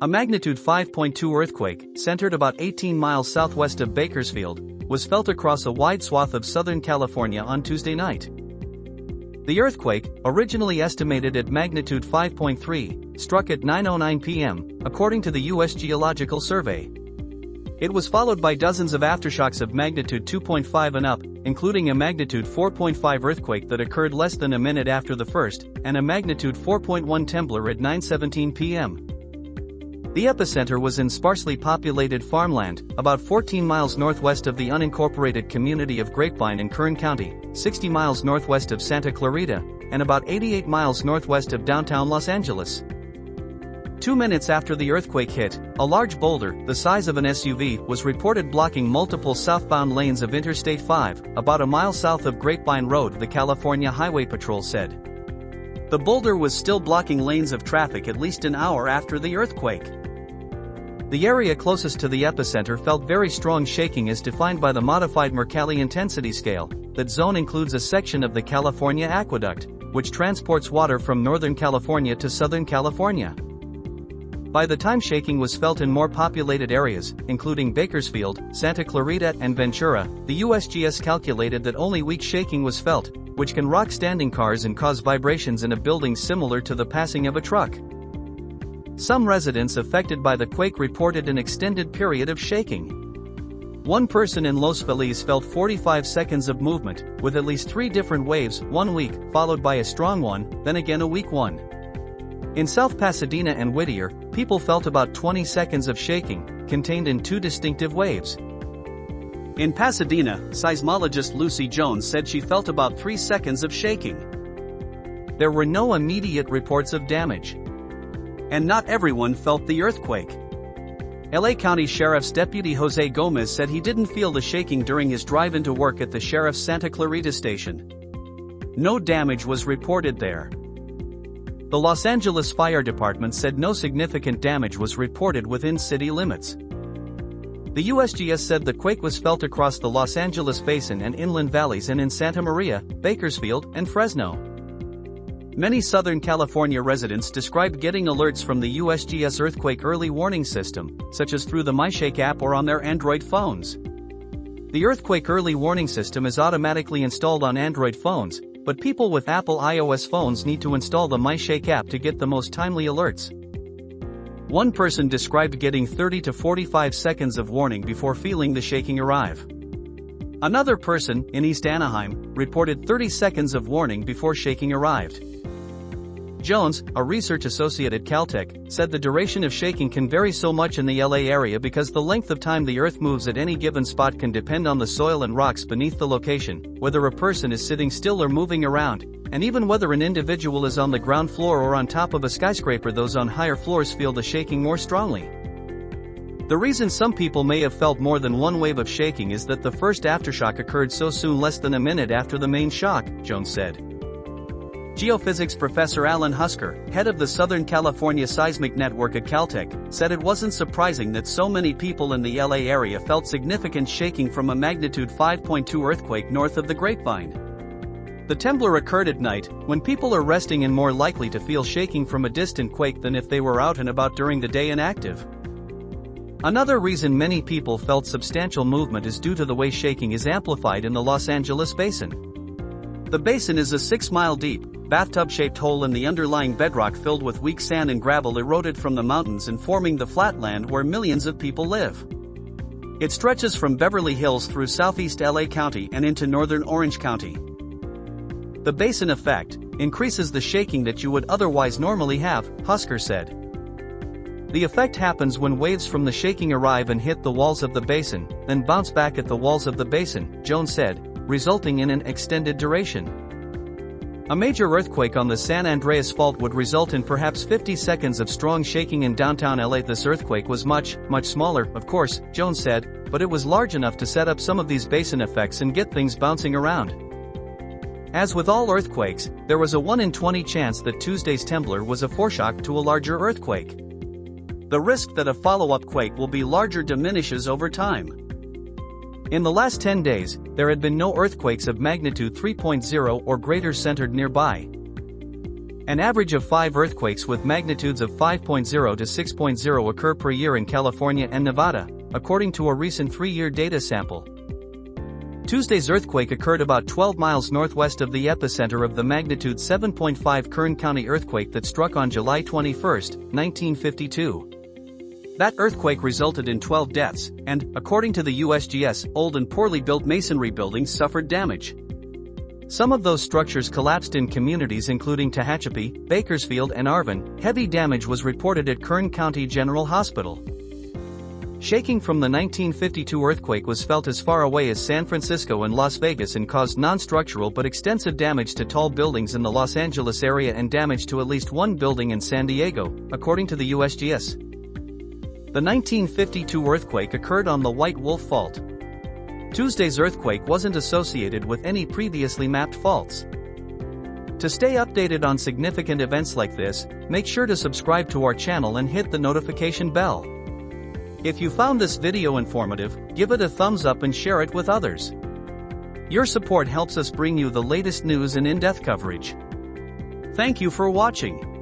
A magnitude 5.2 earthquake, centered about 18 miles southwest of Bakersfield, was felt across a wide swath of Southern California on Tuesday night. The earthquake, originally estimated at magnitude 5.3, struck at 9:09 p.m., according to the U.S. Geological Survey. It was followed by dozens of aftershocks of magnitude 2.5 and up, including a magnitude 4.5 earthquake that occurred less than a minute after the first, and a magnitude 4.1 trembler at 9:17 p.m. The epicenter was in sparsely populated farmland, about 14 miles northwest of the unincorporated community of Grapevine in Kern County, 60 miles northwest of Santa Clarita, and about 88 miles northwest of downtown Los Angeles. 2 minutes after the earthquake hit, a large boulder, the size of an SUV, was reported blocking multiple southbound lanes of Interstate 5, about a mile south of Grapevine Road, the California Highway Patrol said. The boulder was still blocking lanes of traffic at least an hour after the earthquake. The area closest to the epicenter felt very strong shaking as defined by the modified Mercalli intensity scale. That zone includes a section of the California Aqueduct, which transports water from Northern California to Southern California. By the time shaking was felt in more populated areas, including Bakersfield, Santa Clarita, and Ventura, the USGS calculated that only weak shaking was felt, which can rock standing cars and cause vibrations in a building similar to the passing of a truck. Some residents affected by the quake reported an extended period of shaking. One person in Los Feliz felt 45 seconds of movement, with at least 3 different waves, one weak, followed by a strong one, then again a weak one. In South Pasadena and Whittier, people felt about 20 seconds of shaking, contained in 2 distinctive waves. In Pasadena, seismologist Lucy Jones said she felt about 3 seconds of shaking. There were no immediate reports of damage. And not everyone felt the earthquake. LA County Sheriff's Deputy Jose Gomez said he didn't feel the shaking during his drive into work at the Sheriff's Santa Clarita station. No damage was reported there. The Los Angeles Fire Department said no significant damage was reported within city limits. The USGS said the quake was felt across the Los Angeles Basin and inland valleys and in Santa Maria, Bakersfield, and Fresno. Many Southern California residents described getting alerts from the USGS earthquake early warning system, such as through the MyShake app or on their Android phones. The earthquake early warning system is automatically installed on Android phones, but people with Apple iOS phones need to install the MyShake app to get the most timely alerts. One person described getting 30 to 45 seconds of warning before feeling the shaking arrive. Another person, in East Anaheim, reported 30 seconds of warning before shaking arrived. Jones, a research associate at Caltech, said the duration of shaking can vary so much in the LA area because the length of time the earth moves at any given spot can depend on the soil and rocks beneath the location, whether a person is sitting still or moving around, and even whether an individual is on the ground floor or on top of a skyscraper. Those on higher floors feel the shaking more strongly. The reason some people may have felt more than one wave of shaking is that the first aftershock occurred so soon, less than a minute after the main shock, Jones said. Geophysics professor Alan Husker, head of the Southern California Seismic Network at Caltech, said it wasn't surprising that so many people in the LA area felt significant shaking from a magnitude 5.2 earthquake north of the Grapevine. The trembler occurred at night, when people are resting and more likely to feel shaking from a distant quake than if they were out and about during the day and active. Another reason many people felt substantial movement is due to the way shaking is amplified in the Los Angeles Basin. The basin is a 6-mile deep, bathtub-shaped hole in the underlying bedrock filled with weak sand and gravel eroded from the mountains and forming the flatland where millions of people live. It stretches from Beverly Hills through southeast LA County and into northern Orange County. The basin effect increases the shaking that you would otherwise normally have, Husker said. The effect happens when waves from the shaking arrive and hit the walls of the basin, then bounce back at the walls of the basin, Jones said, resulting in an extended duration. A major earthquake on the San Andreas Fault would result in perhaps 50 seconds of strong shaking in downtown LA. This earthquake was much smaller, of course, Jones said, but it was large enough to set up some of these basin effects and get things bouncing around. As with all earthquakes, there was a 1 in 20 chance that Tuesday's trembler was a foreshock to a larger earthquake. The risk that a follow-up quake will be larger diminishes over time. In the last 10 days, there had been no earthquakes of magnitude 3.0 or greater centered nearby. An average of 5 earthquakes with magnitudes of 5.0 to 6.0 occur per year in California and Nevada, according to a recent 3-year data sample. Tuesday's earthquake occurred about 12 miles northwest of the epicenter of the magnitude 7.5 Kern County earthquake that struck on July 21, 1952. That earthquake resulted in 12 deaths, and, according to the USGS, old and poorly built masonry buildings suffered damage. Some of those structures collapsed in communities including Tehachapi, Bakersfield and Arvin. Heavy damage was reported at Kern County General Hospital. Shaking from the 1952 earthquake was felt as far away as San Francisco and Las Vegas and caused non-structural but extensive damage to tall buildings in the Los Angeles area and damage to at least one building in San Diego, according to the USGS. The 1952 earthquake occurred on the White Wolf Fault. Tuesday's earthquake wasn't associated with any previously mapped faults. To stay updated on significant events like this, make sure to subscribe to our channel and hit the notification bell. If you found this video informative, give it a thumbs up and share it with others. Your support helps us bring you the latest news and in-depth coverage. Thank you for watching.